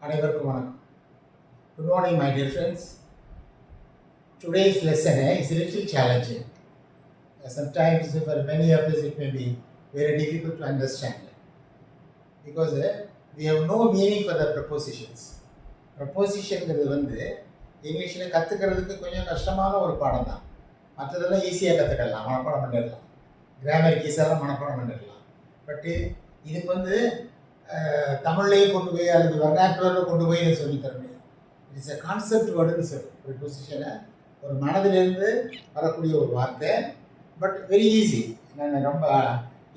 அனைவருக்கும் வணக்கம். Good morning, my dear friends. Today's lesson is a little challenging. Sometimes for many of us it may be very difficult to understand because we have no meaning for the prepositions. ப்ரப்போசிஷன்ங்கிறது இங்கிலீஷில் கற்றுக்கிறதுக்கு கொஞ்சம் கஷ்டமான ஒரு பாடம் தான். மற்றதெல்லாம் ஈஸியாக கற்றுக்கலாம், மனப்பாடம் பண்ணிடலாம். கிராமர் கீஸெல்லாம் மனப்பாடம் பண்ணிடலாம். பட்டு இதுக்கு தமிழ்லேயே கொண்டு போய் அல்லது வர்ணாக்குலரில் கொண்டு போய் இதை சொல்லித்தர முடியும். இட்ஸ் அ கான்செப்ட் வேர்டுன்னு சொல்லும். ப்ரிப்போசிஷனை ஒரு மனதிலிருந்து வரக்கூடிய ஒரு வார்த்தை, பட் வெரி ஈஸி. நான் ரொம்ப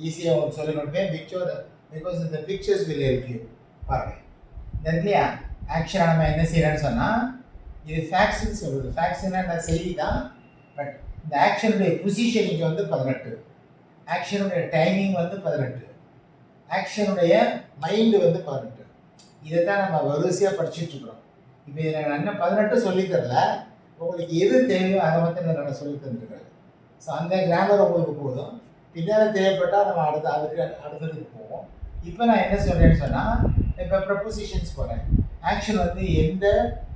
ஈஸியாக உங்களுக்கு சொல்ல முடியும். பிகாஸ் இந்த பிக்சர்ஸ் வில் ஹெல்ப் யூ. பாருங்கள், இந்த இல்லையா ஆக்ஷனை நம்ம என்ன செய்யறோன்னு சொன்னால், இது ஃபேக்ட்ஸ்ன்னு சொல்லுது. ஃபேக்ட்ஸ்னா செய்தி தான், பட் இந்த ஆக்ஷனுடைய பொசிஷன் இங்கே 18, ஆக்ஷனுடைய டைமிங் 18, ஆக்ஷனுடைய மைண்டு 18. இதை தான் நம்ம வரிசையாக படிச்சுட்டு இருக்கிறோம். இப்போ இதில் நான் என்ன 18 சொல்லித்தரல, உங்களுக்கு எது தேவையோ அதை மட்டும் நான் சொல்லி தந்துருக்கிறேன். ஸோ அந்த கிராமர் உங்களுக்கு போதும். பின்னால் தேவைப்பட்டால் நம்ம அடுத்ததுக்கு போவோம். இப்போ நான் என்ன சொல்கிறேன்னு சொன்னால், இப்போ ப்ரப்போசிஷன்ஸ் போகிறேன். ஆக்ஷன் எந்த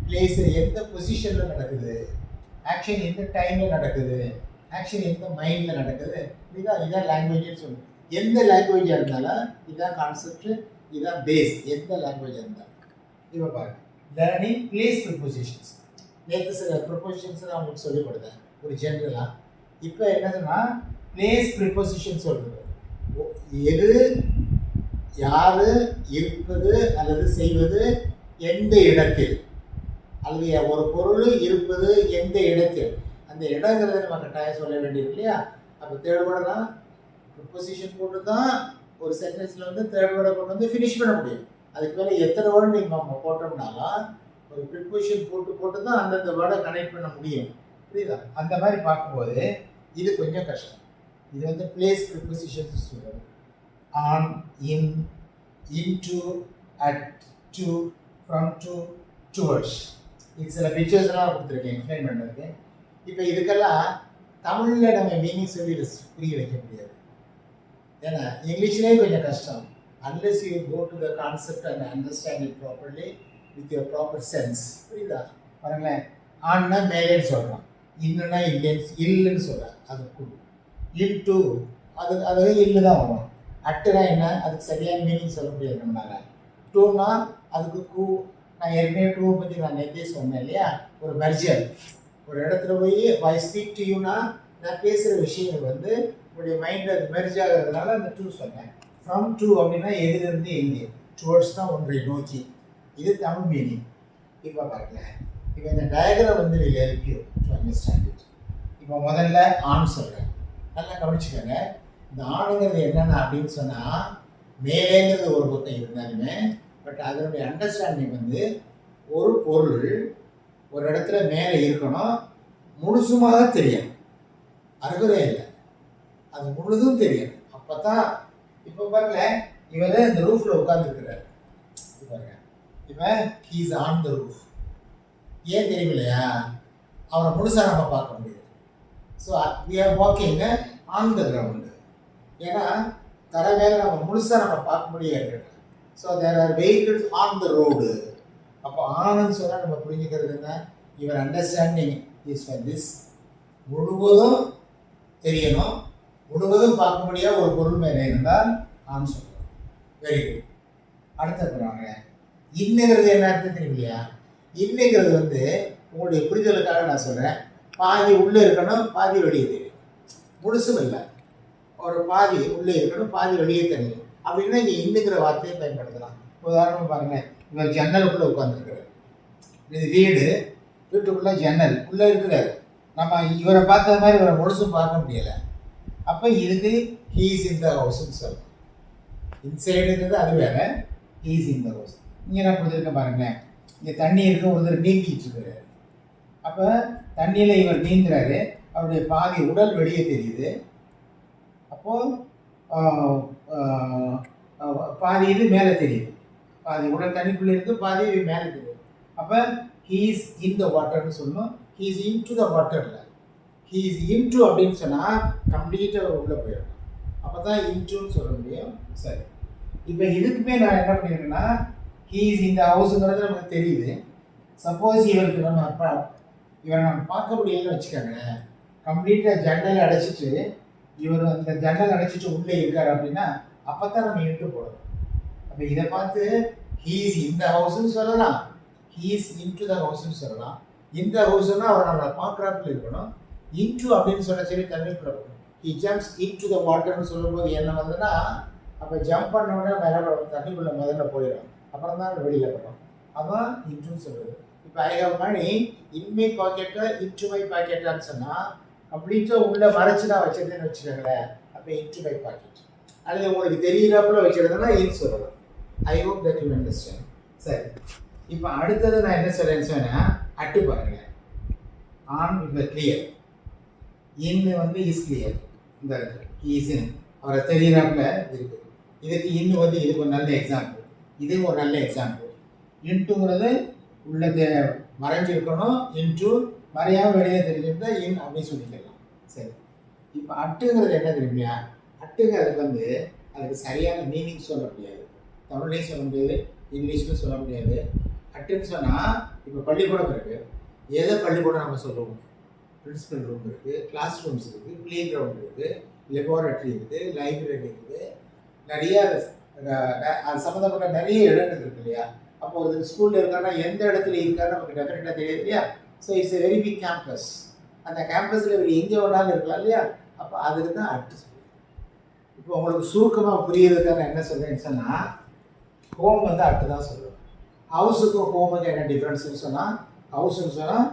பிளேஸு எந்த பொசிஷனில் நடக்குது, ஆக்ஷன் எந்த டைமில் நடக்குது, ஆக்ஷன் எந்த மைண்டில் நடக்குது, இதான் லாங்குவேஜ்னு சொல்லுவோம். எந்த லாங்குவேஜாக இருந்தாலும் இதுதான் கான்செப்ட், இதுதான் பேஸ். எந்த லாங்குவேஜாக இருந்தாலும் இப்போ பாருங்கள், லேர்னிங் பிளேஸ் ப்ரிப்போசிஷன்ஸ். நேற்று சில ப்ரிப்போசிஷன்ஸ் நான் உங்களுக்கு சொல்லிக் கொடுத்தேன் ஒரு ஜென்ரலாக. இப்போ என்ன சொன்னால், பிளேஸ் ப்ரிப்போசிஷன் சொல்கிறது எது, யார், இருப்பது அல்லது செய்வது, எந்த இடத்தில், அல்லது ஒரு பொருள் இருப்பது எந்த இடத்தில். அந்த இடங்கிறத நம்ம கட்டாயம் சொல்ல வேண்டியது இல்லையா. அப்போ தேர்ட் வேர்டு தான் ப்ரிப்போசிஷன் போட்டு தான் ஒரு சென்டென்ஸில் தேர்ட் வேர்டை கொண்டு ஃபினிஷ் பண்ண முடியும். அதுக்கு மேலே எத்தனை வேர்டு நீங்கள் நம்ம போட்டோம்னாலும் ஒரு ப்ரிப்போசிஷன் போட்டு தான் அந்தந்த வேர்டை கனெக்ட் பண்ண முடியும். புரியுதா? அந்த மாதிரி பார்க்கும்போது இது கொஞ்சம் கஷ்டம். இது பிளேஸ் ப்ரிப்போசிஷன்ஸ் சொல்கிறது. On, in, into, at, to, from, to, towards. இது சில பிக்சர்ஸ்லாம் கொடுத்துருக்கேன் எக்ஸ்பிளைன் பண்ணுறதுக்கு. இப்போ இதுக்கெல்லாம் தமிழில் நம்ம மீனிங் சொல்லி புரிய வைக்க முடியாது. ஏன்னா இங்கிலீஷ்லேயே கொஞ்சம் கஷ்டம். Unless you go to the concept and understand it properly with your proper sense. புரியுதா? பாருங்களேன், ஆன்னா மேலேன்னு சொல்கிறோம், இன்னுன்னா இல்லைன்னு சொல்கிறேன், அது குழு. இன்டு அது இல்லை தான் வரும். அட்டுனா என்ன, அதுக்கு சரியான மீனிங் சொல்ல முடியாது நம்மளால். டூனா அதுக்கு கூ. நான் ஏற்கனவே டூவை பற்றி நான் நேற்றே சொன்னேன் இல்லையா. ஒரு மெர்ஜர், ஒரு இடத்துல போய் ஐ ஸ்பீக் டு யூனா, நான் பேசுகிற விஷயங்கள் உங்களுடைய மைண்டில் அது மெர்ஜ் ஆகிறதுனால அந்த டூ சொன்னேன். ஃப்ரம் டூ அப்படின்னா எதிலிருந்து எங்கே, டுவர்ட்ஸ் தான் ஒன்றை நோக்கி. இது தமிழ் மீனிங். இப்போ பாருங்களேன், இப்போ இந்த diagram will help you to understand it. இப்போ முதல்ல ஆண் சொல்கிறேன், நல்லா கவனிச்சுக்கோங்க. இந்த ஆணுங்கிறது என்னென்ன அப்படின்னு சொன்னால், மேலேங்கிறது ஒரு பக்கம் இருந்தாலுமே, பட் அதனுடைய அண்டர்ஸ்டாண்டிங் ஒரு பொருள் ஒரு இடத்துல மேலே இருக்கணும், முழுசுமாக தெரியும், அறுவரே இல்லை, அது முழுதும் தெரியும். அப்போ தான் இப்போ பாருங்க, இவர் இந்த ரூஃபில் உட்காந்துருக்கிறார். பாருங்க, இவன் ஹீஸ் ஆன் த ரூஃப். ஏன் தெரியும் இல்லையா, அவனை முழுசாக நம்ம பார்க்க முடியாது. So we are walking on the ground. ஏன்னா தர மேலே நம்ம முழுசாக நம்ம பார்க்க முடியாது. So there are vehicles on the road. அப்போ ஆனன்னு சொன்னால் நம்ம புரிஞ்சுக்கிறது என்ன, your understanding is for this. முழுவதும் தெரியணும், முழுவதும் பார்க்க முடியாத ஒரு பொருள் மேலே இருந்தால் ஆண் சொல்லுவோம். Very good. அடுத்த போகிறாங்க, இன்னுங்கிறது என்ன அர்த்தம் தெரியும் இல்லையா. இன்னுங்கிறது உங்களுடைய புரிதலுக்காக நான் சொல்கிறேன். பாதி உள்ளே இருக்கணும், பாதி வெளியே தெரியும். முழுசும் இல்லை, ஒரு பாதி உள்ளே இருக்கணும், பாதி வெளியே தெரியும். அப்படின்னா இங்கே இன்னுங்கிற வார்த்தையை பயன்படுத்தலாம். உதாரணமாக பாருங்கள், இவர் ஜன்னலுக்குள்ளே உட்காந்துருக்கிறார். இது வீடு, வீட்டுக்குள்ளே ஜன்னல் உள்ளே இருக்கிறார். நம்ம இவரை பார்த்த மாதிரி இவரை முழுசும் பார்க்க முடியலை. அப்போ இதுக்கு ஹீஸ் இன் த ஹவுஸ்ன்னு சொல்லணும். இன்சைடுங்கிறது அது வேறு, ஹீஸ் இன் த ஹவுஸ். இங்கே நான் கொடுத்துருக்கேன் பாருங்களேன், இங்கே தண்ணி இருக்க ஒருத்தர் நீந்திட்டு இருக்கிறார். அப்போ தண்ணியில் இவர் நீந்துறாரு, அவருடைய பாதி உடல் வெளியே தெரியுது. அப்போது பாதி இது மேலே தெரியுது, பாதி உடல் தண்ணிக்குள்ளே இருக்குது, பாதி மேலே தெரியுது. அப்போ ஹீஸ் இன் த வாட்டர்னு சொல்லணும், ஹீஸ் இன் டு த வாட்டரில். ஹீஸ் இன் டு அப்படின்னு சொன்னால் கம்ப்ளீட்டாக உள்ளே போயிடணும். அப்போ தான் இன்டூன்னு சொல்ல முடியும். சரி, இப்போ இதுக்குமே நான் என்ன பண்ணியிருக்கேன்னா, ஹீஸ் இந்த ஹவுஸுங்கிறது நமக்கு தெரியுது. சப்போஸ் இவருக்கு இவரை நம்ம பார்க்க முடியலன்னு வச்சுக்கோங்களேன், கம்ப்ளீட்டாக ஜன்னல் அடைச்சிட்டு இவர் அந்த ஜன்னல் அடைச்சிட்டு உள்ளே இருக்கார் அப்படின்னா அப்போ தான் நம்ம இன்ட்டு போடணும். அப்போ இதை பார்த்து ஹீஸ் இந்த ஹவுஸ்ன்னு சொல்லலாம், ஹீஸ் இன்டு த ஹவுஸ்ன்னு சொல்லலாம். இந்த ஹவுஸ்னா அவர் நம்மளை பார்க்குறாப்புல இருக்கணும். இன்டு அப்படின்னு சொன்ன சரி தண்ணிக்குள்ள போகணும். ஹி ஜம்ப்ஸ் இன்டு த வாட்டர்னு சொல்லும்போது என்ன வந்ததுன்னா, அப்போ ஜம்ப் பண்ண உடனே மேலே தண்ணிக்குள்ளே முதல்ல போயிடும், அப்புறம் தான் வெளியில் போகிறோம். அதான் இன்டுன்னு சொல்லுது. இப்போ I have money in my பாக்கெட்டை இன்டு மை பாக்கெட்டான்னு சொன்னால் கம்ப்ளீட்டாக உள்ளே மறைச்சு நான் வச்சிருந்தேன்னு வச்சுக்கோங்களேன், அப்போ இன்டு மை பாக்கெட். அல்லது உங்களுக்கு தெரியிறாப்புல வச்சுருந்தேன்னா இன் சொல்லலாம். I hope that you understand. சரி, இப்போ அடுத்தது நான் என்ன சொல்றேன்னு சொன்னால் அட்டு பாருங்க. ஆன் இப்போ கிளியர், இன்னு வந்து இஸ் கிளியர். இந்த இடத்துல இஸ் இன் அவரை தெரியிறாப்புல இருக்குது. இதுக்கு இன்னு வந்து இதுக்கு ஒரு நல்ல எக்ஸாம்பிள், இது ஒரு நல்ல எக்ஸாம்பிள். இன்ட்டுங்கிறது உள்ள மறைஞ்சிருக்கணும், இன்ட்டு மறையாமல் வெளியே தெரிஞ்சிருந்தா இன் அப்படின்னு சொல்லிக்கலாம். சரி, இப்போ அட்டுங்கிறது என்ன தெரியுமியா? அட்டுங்கிறதுக்கு வந்து அதுக்கு சரியான மீனிங் சொல்ல முடியாது, தமிழ்லையும் சொல்ல முடியாது, இங்கிலீஷ்லையும் சொல்ல முடியாது. அட்டுன்னு சொன்னால் இப்போ பள்ளிக்கூடம் இருக்குது. எதை பள்ளிக்கூடம் நம்ம சொல்லுவோம்? பிரின்சிபல் ரூம் இருக்குது, கிளாஸ் ரூம்ஸ் இருக்குது, ப்ளே கிரவுண்ட் இருக்குது, லெபார்டரி இருக்குது, லைப்ரரி இருக்குது, நிறையா அது சம்மந்தப்பட்ட நிறைய இடங்கள் இருக்குது இல்லையா? அப்போ ஒரு ஸ்கூலில் இருக்காருன்னா எந்த இடத்துல இருக்காரு நமக்கு டெஃபினட்டாக தெரியாது இல்லையா? So it's a very big campus. அந்த கேம்பஸில் இவர் எங்கே வேணாலும் இருக்கலாம் இல்லையா? அப்போ அதுக்கு தான் அட்டு சொல்லுவோம். இப்போ உங்களுக்கு சுருக்கமாக புரியுறதுக்காக நான் என்ன சொல்கிறேன்னு சொன்னால், ஹோம் வந்து அட்டு தான் சொல்லுவேன். ஹவுஸுக்கும் ஹோமுக்கு என்ன டிஃப்ரென்ஸ்னு சொன்னால், ஹவுஸ்ன்னு சொன்னால்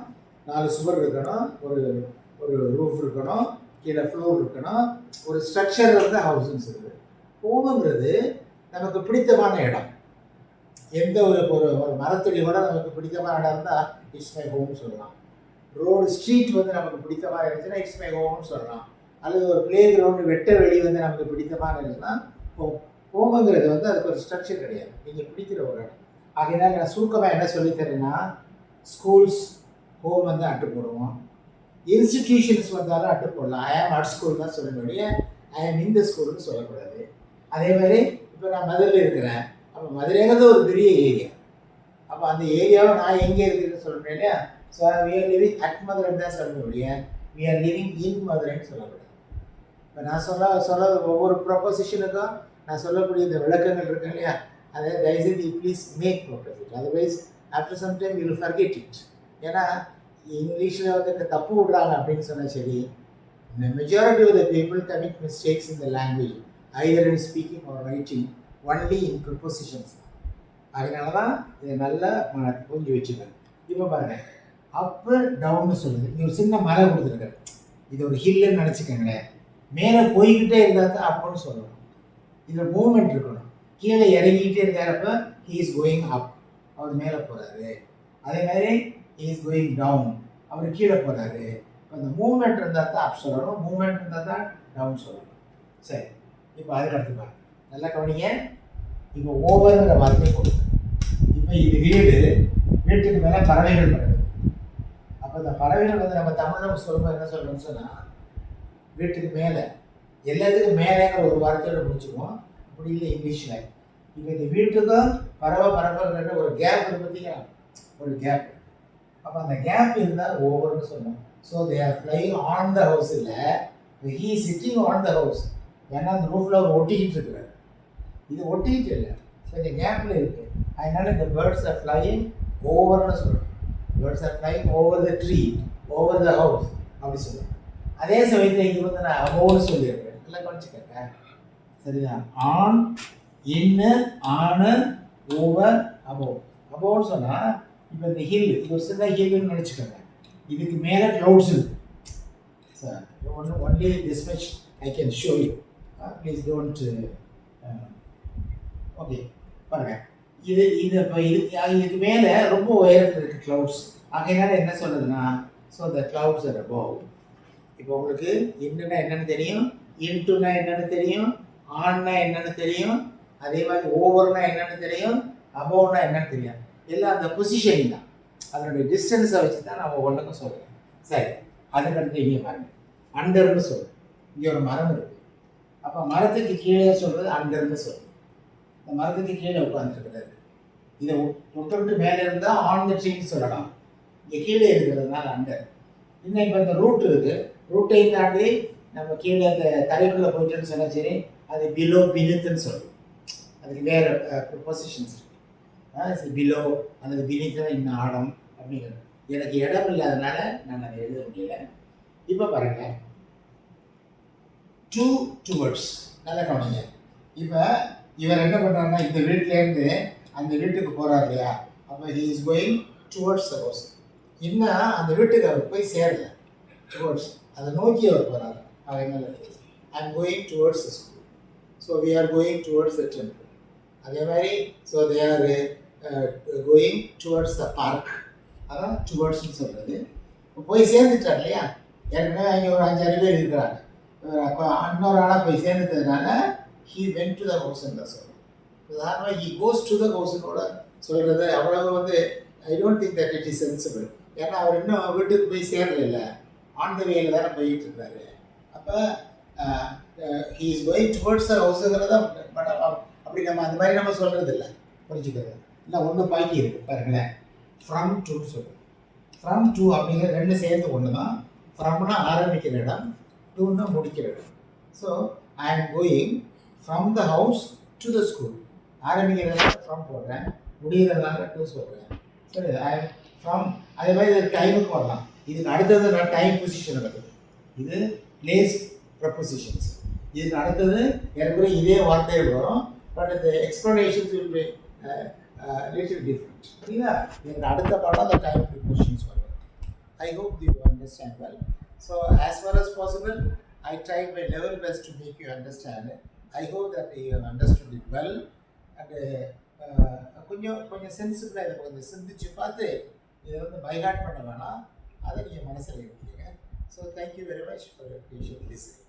4 சுவர் இருக்கணும், ஒரு ஒரு ரூஃப் இருக்கணும், கீழே ஃப்ளோர் இருக்கணும், ஒரு ஸ்ட்ரக்சர் வந்து ஹவுஸ்ன்னு சொல்லுது. ஹோமுங்கிறது நமக்கு பிடித்தமான இடம். எந்த ஒரு ஒரு மரத்தடி கூட நமக்கு பிடித்தமான இடம் இருந்தால் இட்ஸ் மை ஹோம்னு சொல்லலாம். ரோடு ஸ்ட்ரீட் வந்து நமக்கு பிடித்தமாக இருந்துச்சுன்னா இட்ஸ் மை ஹோம்னு சொல்லலாம். அல்லது ஒரு ப்ளே கிரவுண்டு வெட்ட வெளி வந்து நமக்கு பிடித்தமான இருந்துச்சுன்னா ஹோம். ஹோமுங்கிறது வந்து அதுக்கு ஒரு ஸ்ட்ரக்சர் கிடையாது, நீங்கள் பிடிக்கிற ஒரு இடம். ஆகையினால் நான் சுருக்கமாக என்ன சொல்லித்தரேன்னா, ஸ்கூல்ஸ் ஹோம் வந்து அட்டு போடுவோம், இன்ஸ்டிடியூஷன்ஸ் வந்தாலும் அட்டு போடலாம். ஐ ஆம் அட் ஸ்கூல் தான் சொல்ல முடியும், ஐ ஆம் இந்த ஸ்கூல்னு சொல்லக்கூடாது. அதே மாதிரி இப்போ நான் மதுரையில் இருக்கிறேன், அப்போ மதுரைங்கிறது ஒரு பெரிய ஏரியா. அப்போ அந்த ஏரியாவை நான் எங்கே இருக்குதுன்னு சொல்கிறேன் இல்லையா? So we are living at மதுரைன்னு தான் சொல்ல முடியும், வி ஆர் லிவிங் இன் மதுரைன்னு சொல்லக்கூடாது. இப்போ நான் சொல்ல ஒவ்வொரு ப்ரொபோசிஷனுக்கும் நான் சொல்லக்கூடிய இந்த விளக்கங்கள் இருக்கு இல்லையா? அதை தயவுசெய்து please make note of it, otherwise after some time you will forget it. ஏன்னா இங்கிலீஷில் வந்து தப்பு விடுறாங்க அப்படின்னு சொன்னால் சரி, the majority of the people commit mistakes in the language, either in speaking or writing, only in prepositions. அதனால தான் இதை நல்லா புரிஞ்சு வச்சுக்கணும். இப்போ பாருங்கள், அப்பு டவுன்னு சொல்லுது. இங்கே ஒரு சின்ன மலை கொடுத்துருக்காரு, இது ஒரு ஹில்லுன்னு நினச்சிக்கோங்களேன். மேலே போய்கிட்டே இருந்தால் தான் அப்புன்னு சொல்லணும், இதில் மூவ்மெண்ட் இருக்கணும். கீழே இறங்கிக்கிட்டே இருக்கிறப்ப ஹீ இஸ் கோயிங் அப், அவர் மேலே போகிறாரு. அதே மாதிரி ஹீ இஸ் கோயிங் டவுன், அவர் கீழே போகிறாரு. இப்போ அந்த மூவ்மெண்ட் இருந்தால் தான் அப் சொல்லணும், மூவ்மெண்ட் இருந்தால் தான் டவுன் சொல்லணும். சரி, இப்போ அதுக்கு அடுத்து பாருங்க, நல்லா கவனிங்க. இப்போ ஓவருங்கிற வார்த்தையை கொடுத்து, இப்போ இது வீட்டுக்கு மேலே பறவைகள் பறவை. அப்போ இந்த பறவைகள் வந்து நம்ம தமிழில் சொல்லும்போது என்ன சொல்லணும்னு சொன்னால், வீட்டுக்கு மேலே, எல்லாத்துக்கும் மேலேங்கிற ஒரு வார்த்தையோட முடிச்சுக்குவோம். அப்படி இல்லை இங்கிலீஷில். இப்போ இந்த வீட்டுக்கும் பறவைன்ற ஒரு கேப் இருக்கு பார்த்தீங்களா, ஒரு கேப். அப்போ அந்த கேப் இருந்தால் ஓவர்னு சொல்லணும். So they are flying on the house, இல்லை he sitting on the house. ஏன்னா அந்த ரூஃபில் அவர் ஒட்டிக்கிட்டு இருக்கிறார், இது ஒட்டிக்கிட்டு இல்லை, ஸோ இந்த கேப்பில் இருக்குது. அதனால இந்த பேர்ட்ஸ் ஆர் ஃப்ளையிங் ஓவர்னு சொல்லணும். Birds are flying over the tree, over the house அப்படி சொல்லணும். அதே சமயத்தில் இங்கே வந்து நான் அபோவ்னு சொல்லியிருக்கேன், நல்லா கவனிச்சுக்கேன். சரிதான்? ஆன், இன்னு, ஆனு, ஓவர், அபோவ். அபோவ்னு சொன்னால் இப்போ இந்த ஹில், இது ஒரு சின்ன ஹில்லுன்னு நினச்சிக்கோங்க. இதுக்கு மேலே க்ளவுட்ஸ் இருக்குது. Sir only this much I can show you, please don't. Okay பாருங்கள், இப்போ இதுக்கு மேலே ரொம்ப உயரத்தில் இருக்குது க்ளவுட்ஸ். ஆகையினால என்ன சொல்லுதுன்னா, so the clouds R above. இப்போ உங்களுக்கு இன்னுன்னா என்னென்னு தெரியும், இன்ட்டுனா என்னென்னு தெரியும், ஆன்னா என்னென்னு தெரியும், அதே மாதிரி ஓவர்னா என்னென்னு தெரியும், அபோவ்னா என்னென்னு தெரியும். எல்லாம் அந்த பொசிஷனிங் தான், அதனுடைய டிஸ்டன்ஸை வச்சு தான் நான் ஒவ்வொன்றுக்கும் சொல்கிறேன். சரி, அதுக்கடுத்து இங்கே பாருங்க, அண்டர்னு சொல்கிறேன். இங்கே ஒரு மரம் இருக்குது, அப்போ மரத்துக்கு கீழே சொல்கிறது அண்டர்னு சொல்கிறேன். இந்த மரத்துக்கு கீழே உட்காந்துருக்கிறாரு, இதை தொட்டு விட்டு மேலே இருந்தால் ஆன் த ட்ரீன்னு சொல்லலாம். இங்கே கீழே இருக்கிறதுனால அண்டர். இன்னும் இப்போ இந்த ரூட் இருக்குது, ரூட்டையும் தாண்டி நம்ம கீழே அந்த தரைக்குள்ளே போயிட்டுன்னு சொன்னால் சரி, அது பிலோ பினித்துன்னு சொல்லுவோம். அதுக்கு வேறு பொசிஷன்ஸ் இருக்குது. பிலோ அல்லது பினித்து இன்னும் ஆடம் அப்படிங்கிறது. எனக்கு இடம் இல்லாதனால நான் அதை எழுத முடியல. இப்போ பாருங்கள், டூ டுவர்ட்ஸ், நல்லா கவனிங்க. இப்போ இவர் என்ன பண்ணுறாருன்னா இந்த வீட்டிலேருந்து அந்த வீட்டுக்கு போகிறார் இல்லையா, அப்போ he is going towards the house. இன்னும் அந்த வீட்டுக்கு அவர் போய் சேரல, டுவர்ட்ஸ் அதை நோக்கி அவர் போகிறார். அவர் என்ன I am going towards the school, so we are going towards the temple. அதே மாதிரி so they are going towards the park, அதான் டுவர்ட்ஸ்ன்னு சொல்கிறது. போய் சேர்ந்துட்டார் இல்லையா, ஏற்கனவே அங்கே ஒரு 5-6 பேர் இருக்கிறாங்க. இன்னொரு ஆளாக போய் சேர்ந்துட்டதுனால he went to the house தான் சொல்கிறோம். உதாரணமாக he goes to the houseனோட சொல்கிறது அவ்வளவு I don't think that it is sensible. ஏன்னா அவர் இன்னும் வீட்டுக்கு போய் சேரல, ஆன் த வேல தானே போயிட்டு இருக்காரு. அப்போ he is going towards the houseங்கிறத பட் அப்படி நம்ம அந்த மாதிரி நம்ம சொல்கிறது இல்லை, புரிஞ்சுக்கிறது இல்லை. ஒன்று பாக்கி இருக்குது பாருங்களேன், ஃப்ரம் டூன்னு சொல்லுது. ஃப்ரம் டூ அப்படிங்கிற ரெண்டு சேர்ந்து ஒன்று தான். ஃப்ரம்னா ஆரம்பிக்கிற இடம், டூன்னா முடிக்கிற இடம். So I am going from the house to the school. ஆரம்பிக்கிறதுனால ஃப்ரம் போடுறேன், முடிகிறதுனால டூ சொல்கிறேன். சரி, ஐ ஆம் ஃப்ரம். அதே மாதிரி இது டைமுக்கு வரலாம். இதுக்கு அடுத்தது நான் டைம் பொசிஷன் நடக்குது. இது பிளேஸ் ப்ரப்போசிஷன்ஸ். இதுக்கு அடுத்தது எனக்கு இதே வார்த்தைகள் வரும், பட் இந்த explanations will be little different. சரிங்களா? எனக்கு அடுத்த பாடம் அந்த டைம் ப்ரிப்போசிஷன்ஸ் வரும். I hope you understand well. So as far as possible, I tried my level best to make you understand. I hope that you have understood it well. And கொஞ்சம் சென்சிபிளாக இதை கொஞ்சம் சிந்திச்சு பார்த்து இதை பைஹார்ட் பண்ண வேணாம், அதை நீங்கள் மனசில் எடுத்துக்கங்க. So thank you very much for your patient listening.